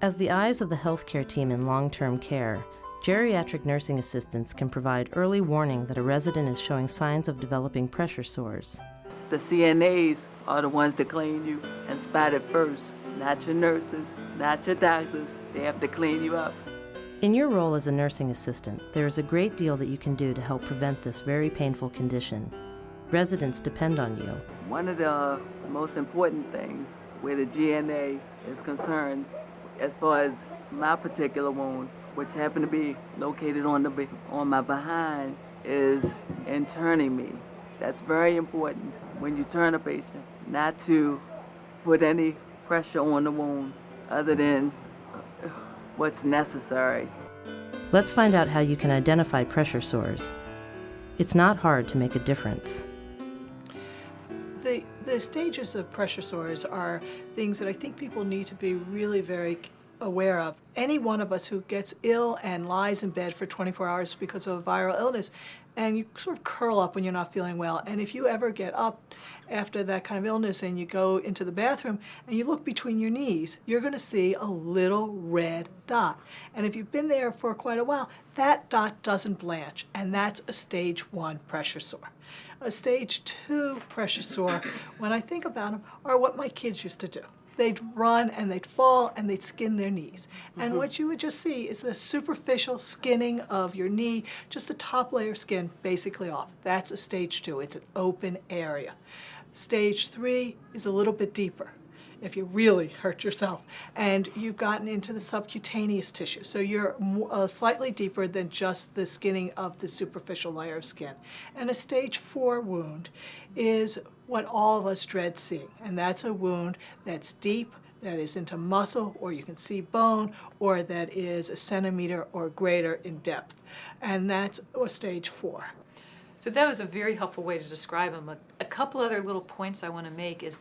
As the eyes of the healthcare team in long-term care, geriatric nursing assistants can provide early warning that a resident is showing signs of developing pressure sores. The CNAs are the ones that clean you and spot it first, not your nurses, not your doctors. They have to clean you up. In your role as a nursing assistant, there is a great deal that you can do to help prevent this very painful condition. Residents depend on you. One of the most important things where the GNA is concerned, as far as my particular wounds, which happen to be located on my behind, is in turning me. That's very important when you turn a patient, not to put any pressure on the wound other than what's necessary. Let's find out how you can identify pressure sores. It's not hard to make a difference. The stages of pressure sores are things that I think people need to be really very aware of. Any one of us who gets ill and lies in bed for 24 hours because of a viral illness, and you sort of curl up when you're not feeling well, and if you ever get up after that kind of illness and you go into the bathroom and you look between your knees, you're going to see a little red dot. And if you've been there for quite a while, that dot doesn't blanch, and that's a stage 1 pressure sore. A stage 2 pressure sore, when I think about them, are what my kids used to do. They'd run and they'd fall and they'd skin their knees. And what you would just see is the superficial skinning of your knee, just the top layer of skin basically off. That's a stage 2. It's an open area. Stage 3 is a little bit deeper if you really hurt yourself, and you've gotten into the subcutaneous tissue. So you're slightly deeper than just the skinning of the superficial layer of skin. And a stage 4 wound is what all of us dread seeing, and that's a wound that's deep, that is into muscle, or you can see bone, or that is a centimeter or greater in depth. And that's a stage 4. So that was a very helpful way to describe them. A couple other little points I want to make is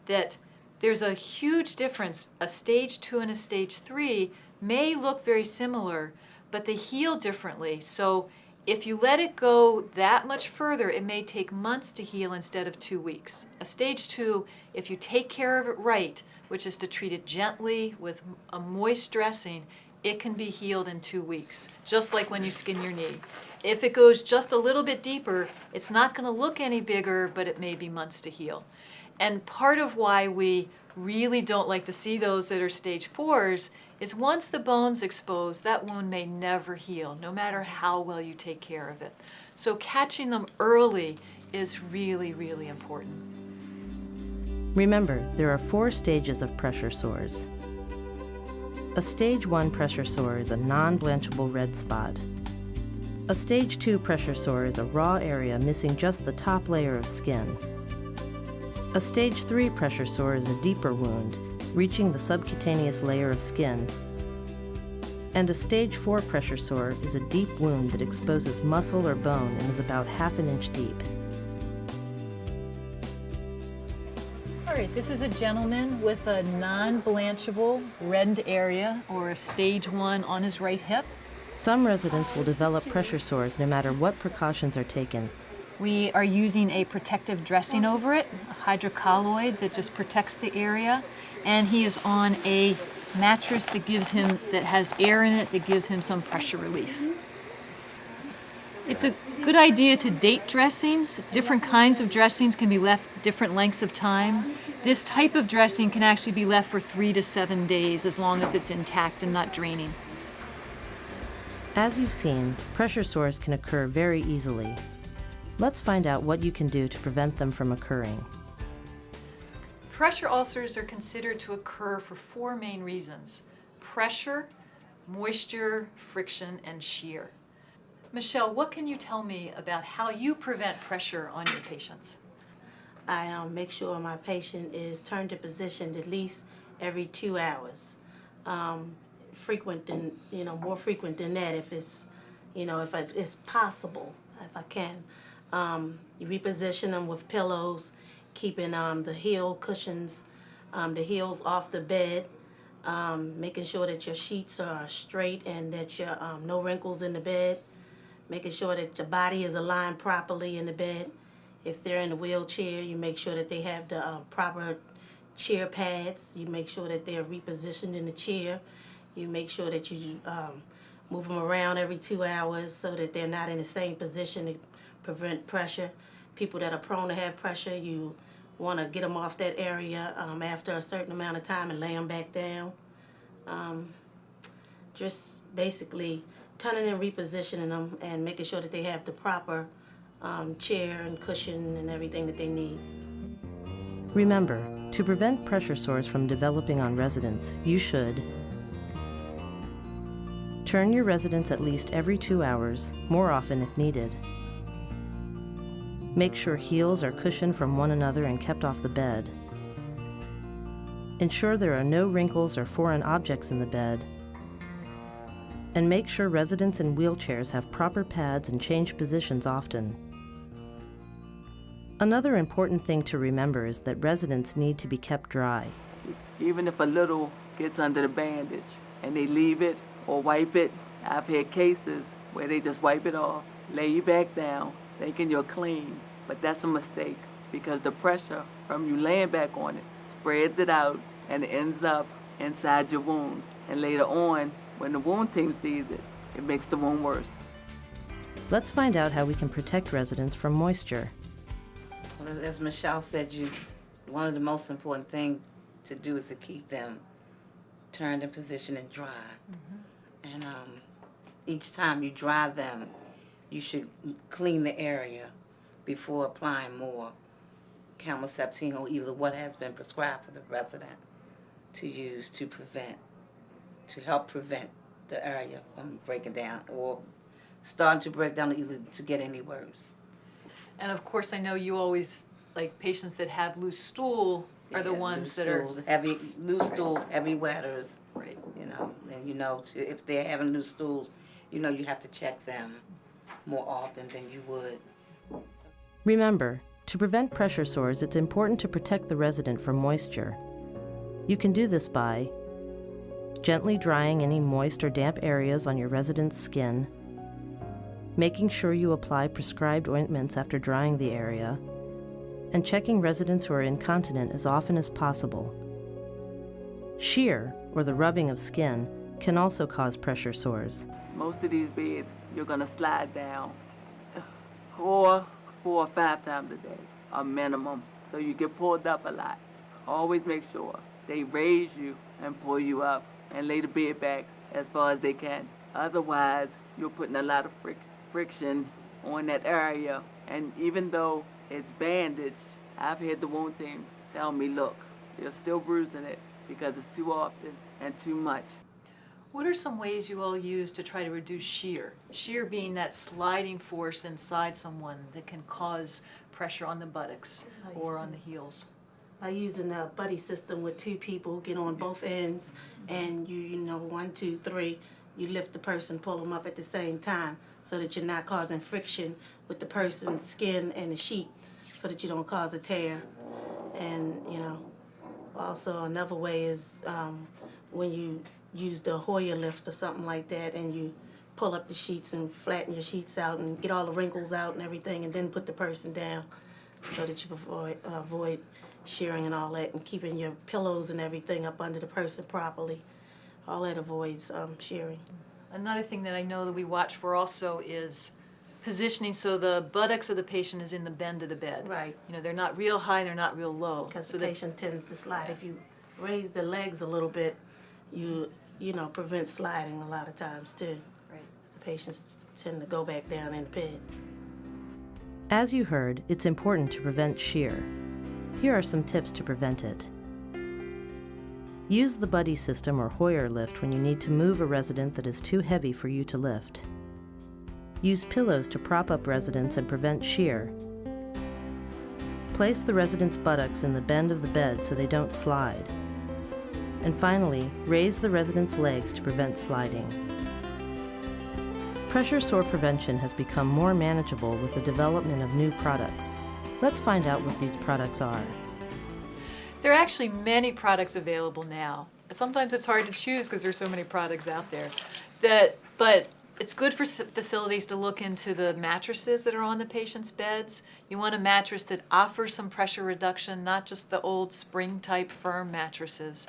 that there's a huge difference. A stage 2 and a stage 3 may look very similar, but they heal differently. So if you let it go that much further, it may take months to heal instead of 2 weeks. A stage 2, if you take care of it right, which is to treat it gently with a moist dressing, it can be healed in 2 weeks, just like when you skin your knee. If it goes just a little bit deeper, it's not going to look any bigger, but it may be months to heal. And part of why we really don't like to see those that are stage 4s is once the bone's exposed, that wound may never heal, no matter how well you take care of it. So catching them early is really, really important. Remember, there are 4 stages of pressure sores. A stage 1 pressure sore is a non-blanchable red spot. A stage 2 pressure sore is a raw area missing just the top layer of skin. A stage 3 pressure sore is a deeper wound, reaching the subcutaneous layer of skin. And a stage 4 pressure sore is a deep wound that exposes muscle or bone and is about ½ inch deep. All right, this is a gentleman with a non-blanchable reddened area, or a stage 1 on his right hip. Some residents will develop pressure sores no matter what precautions are taken. We are using a protective dressing over it, a hydrocolloid that just protects the area, and he is on a mattress that has air in it that gives him some pressure relief. It's a good idea to date dressings. Different kinds of dressings can be left different lengths of time. This type of dressing can actually be left for 3 to 7 days as long as it's intact and not draining. As you've seen, pressure sores can occur very easily. Let's find out what you can do to prevent them from occurring. Pressure ulcers are considered to occur for 4 main reasons: pressure, moisture, friction, and shear. Michelle, what can you tell me about how you prevent pressure on your patients? I make sure my patient is turned and positioned at least every 2 hours. More frequent than that if it's, if it's possible, if I can. You reposition them with pillows, keeping the heel cushions, the heels off the bed, making sure that your sheets are straight and that your no wrinkles in the bed, making sure that your body is aligned properly in the bed. If they're in a wheelchair, you make sure that they have the proper chair pads. You make sure that they're repositioned in the chair. You make sure that you move them around every 2 hours so that they're not in the same position to prevent pressure. People that are prone to have pressure, you want to get them off that area after a certain amount of time and lay them back down. Just basically turning and repositioning them and making sure that they have the proper chair and cushion and everything that they need. Remember, to prevent pressure sores from developing on residents, you should turn your residents at least every 2 hours, more often if needed. Make sure heels are cushioned from one another and kept off the bed. Ensure there are no wrinkles or foreign objects in the bed. And make sure residents in wheelchairs have proper pads and change positions often. Another important thing to remember is that residents need to be kept dry. Even if a little gets under the bandage and they leave it or wipe it, I've had cases where they just wipe it off, lay you back down, thinking you're clean. But that's a mistake because the pressure from you laying back on it spreads it out and it ends up inside your wound. And later on, when the wound team sees it, it makes the wound worse. Let's find out how we can protect residents from moisture. Well, as Michelle said, one of the most important things to do is to keep them turned in position and dry. And each time you dry them, you should clean the area before applying more Calmoseptine or either what has been prescribed for the resident to use to help prevent the area from breaking down or starting to break down, either to get any worse. And of course, I know you always, like patients that have loose stool are the ones that are... Loose stools, heavy wetters. Right. And if they're having loose stools, you have to check them more often than you would. Remember, to prevent pressure sores, it's important to protect the resident from moisture. You can do this by gently drying any moist or damp areas on your resident's skin, making sure you apply prescribed ointments after drying the area, and checking residents who are incontinent as often as possible. Shear, or the rubbing of skin, can also cause pressure sores. Most of these beds, you're gonna slide down 4 or 5 times a day, a minimum. So you get pulled up a lot. Always make sure they raise you and pull you up and lay the bed back as far as they can. Otherwise, you're putting a lot of friction on that area. And even though it's bandaged, I've had the wound team tell me, look, they're still bruising it because it's too often and too much. What are some ways you all use to try to reduce shear? Shear being that sliding force inside someone that can cause pressure on the buttocks or on the heels. By using a buddy system with 2 people, get on both ends, and you know, 1, 2, 3, you lift the person, pull them up at the same time so that you're not causing friction with the person's skin and the sheet so that you don't cause a tear. And, also another way is when you use the Hoyer lift or something like that and you pull up the sheets and flatten your sheets out and get all the wrinkles out and everything and then put the person down so that you avoid shearing and all that, and keeping your pillows and everything up under the person properly. All that avoids shearing. Another thing that I know that we watch for also is positioning so the buttocks of the patient is in the bend of the bed. Right. They're not real high, they're not real low. Because so the patient tends to slide. If you raise the legs a little bit, you prevent sliding a lot of times too. Right. The patients tend to go back down in the bed. As you heard, it's important to prevent shear. Here are some tips to prevent it. Use the buddy system or Hoyer lift when you need to move a resident that is too heavy for you to lift. Use pillows to prop up residents and prevent shear. Place the resident's buttocks in the bend of the bed so they don't slide. And finally, raise the resident's legs to prevent sliding. Pressure sore prevention has become more manageable with the development of new products. Let's find out what these products are. There are actually many products available now. Sometimes it's hard to choose because there's so many products out there. But It's good for facilities to look into the mattresses that are on the patient's beds. You want a mattress that offers some pressure reduction, not just the old spring-type firm mattresses.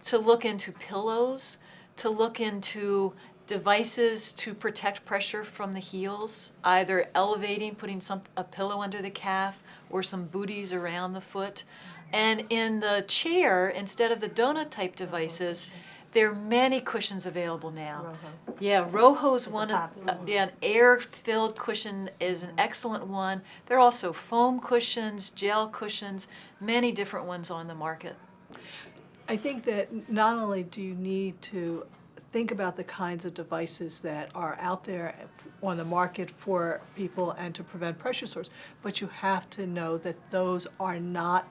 To look into pillows, to look into devices to protect pressure from the heels, either elevating, putting a pillow under the calf, or some booties around the foot. And in the chair, instead of the donut-type devices, there are many cushions available now. Roho. Yeah, Roho's a one of, popular one. yeah, an air-filled cushion is an excellent one. There are also foam cushions, gel cushions, many different ones on the market. I think that not only do you need to think about the kinds of devices that are out there on the market for people and to prevent pressure sores, but you have to know that those are not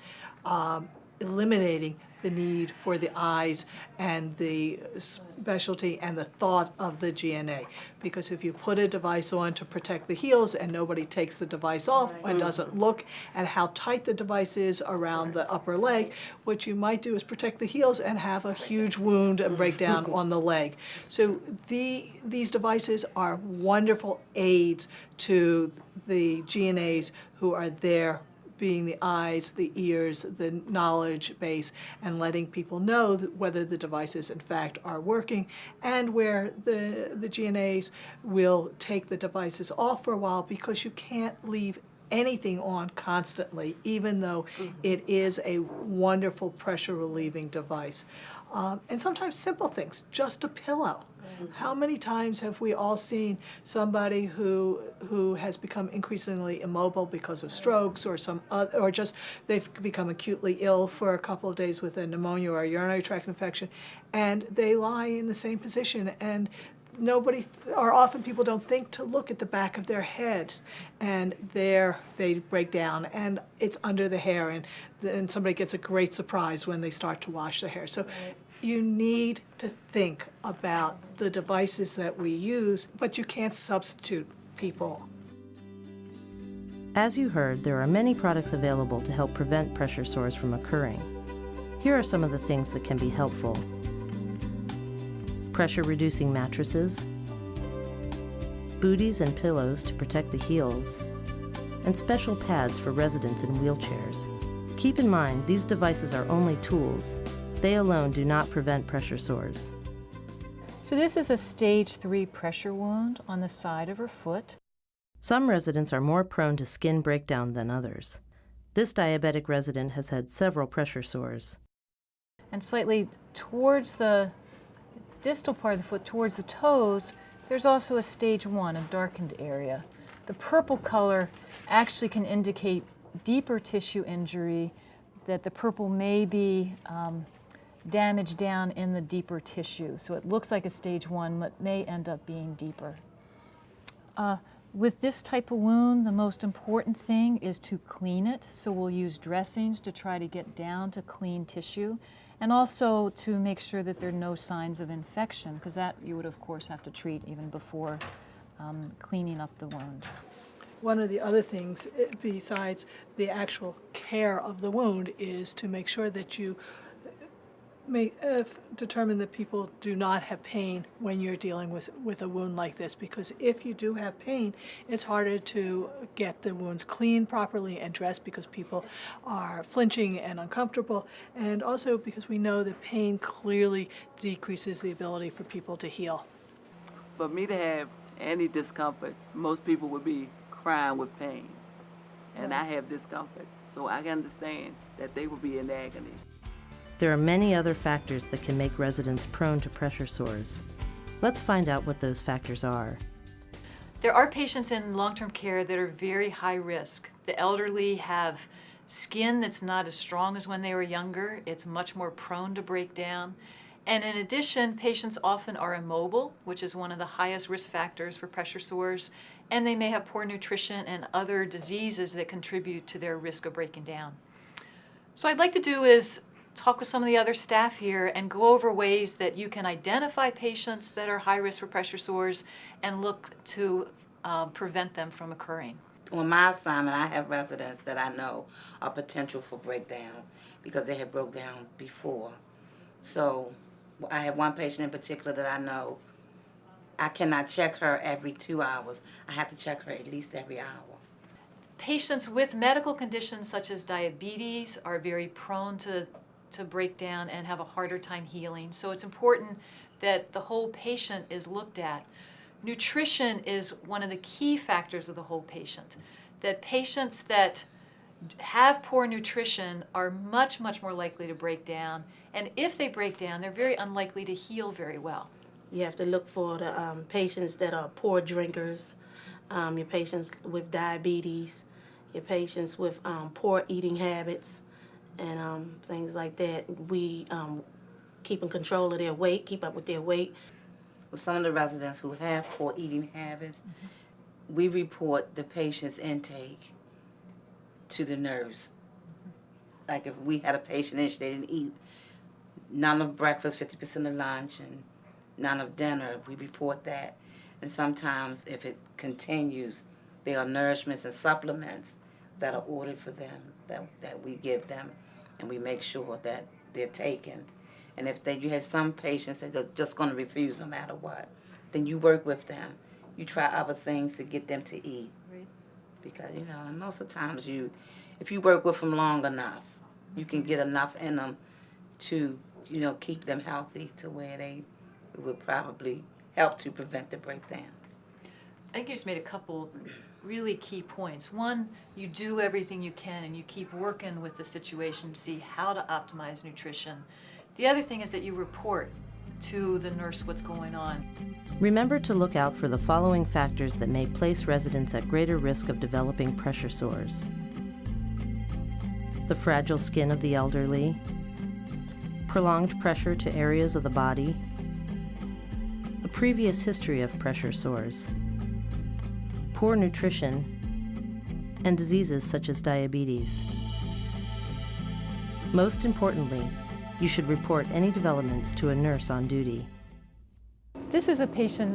eliminating the need for the eyes and the specialty and the thought of the GNA. Because if you put a device on to protect the heels and nobody takes the device off and doesn't look at how tight the device is around the upper leg, what you might do is protect the heels and have a huge wound and breakdown on the leg. So these devices are wonderful aids to the GNAs who are there being the eyes, the ears, the knowledge base, and letting people know whether the devices in fact are working, and where the GNAs will take the devices off for a while, because you can't leave anything on constantly, even though it is a wonderful pressure relieving device. And sometimes simple things, just a pillow. How many times have we all seen somebody who has become increasingly immobile because of strokes or or just they've become acutely ill for a couple of days with a pneumonia or a urinary tract infection, and they lie in the same position, and nobody, or often people don't think to look at the back of their head, and there they break down, and it's under the hair, and then somebody gets a great surprise when they start to wash their hair. So you need to think about the devices that we use, but you can't substitute people. As you heard, there are many products available to help prevent pressure sores from occurring. Here are some of the things that can be helpful. Pressure-reducing mattresses, booties and pillows to protect the heels, and special pads for residents in wheelchairs. Keep in mind, these devices are only tools. They alone do not prevent pressure sores. So this is a stage 3 pressure wound on the side of her foot. Some residents are more prone to skin breakdown than others. This diabetic resident has had several pressure sores. And slightly towards the distal part of the foot, towards the toes, there's also a stage 1, a darkened area. The purple color actually can indicate deeper tissue injury, that the purple may be damage down in the deeper tissue. So it looks like a stage 1, but may end up being deeper. With this type of wound, the most important thing is to clean it. So we'll use dressings to try to get down to clean tissue, and also to make sure that there are no signs of infection, because that you would of course have to treat even before cleaning up the wound. One of the other things, besides the actual care of the wound, is to make sure that you determine that people do not have pain when you're dealing with a wound like this, because if you do have pain, it's harder to get the wounds cleaned properly and dressed, because people are flinching and uncomfortable, and also because we know that pain clearly decreases the ability for people to heal. For me to have any discomfort, most people would be crying with pain. And I have discomfort, so I can understand that they would be in agony. There are many other factors that can make residents prone to pressure sores. Let's find out what those factors are. There are patients in long-term care that are very high risk. The elderly have skin that's not as strong as when they were younger. It's much more prone to break down. And in addition, patients often are immobile, which is one of the highest risk factors for pressure sores, and they may have poor nutrition and other diseases that contribute to their risk of breaking down. So what I'd like to do is talk with some of the other staff here and go over ways that you can identify patients that are high risk for pressure sores and look to prevent them from occurring. On my assignment, I have residents that I know are potential for breakdown because they have broke down before. So I have one patient in particular that I know I cannot check her every 2 hours. I have to check her at least every hour. Patients with medical conditions such as diabetes are very prone to break down and have a harder time healing. So it's important that the whole patient is looked at. Nutrition is one of the key factors of the whole patient. That patients that have poor nutrition are much, much more likely to break down. And if they break down, they're very unlikely to heal very well. You have to look for the patients that are poor drinkers, your patients with diabetes, your patients with poor eating habits, and things like that. We keep in control of their weight, keep up with their weight. With some of the residents who have poor eating habits, we report the patient's intake to the nurse. Like if we had a patient and they didn't eat none of breakfast, 50% of lunch, and none of dinner, we report that. And sometimes if it continues, there are nourishments and supplements that are ordered for them that we give them, and we make sure that they're taken. And if you have some patients that are just going to refuse no matter what, then you work with them. You try other things to get them to eat. Right. Because, and most of the times if you work with them long enough, you can get enough in them to, keep them healthy to where it would probably help to prevent the breakdowns. I think you just made a couple really key points. One, you do everything you can and you keep working with the situation to see how to optimize nutrition. The other thing is that you report to the nurse what's going on. Remember to look out for the following factors that may place residents at greater risk of developing pressure sores: the fragile skin of the elderly, prolonged pressure to areas of the body, a previous history of pressure sores, poor nutrition, and diseases such as diabetes. Most importantly, you should report any developments to a nurse on duty. This is a patient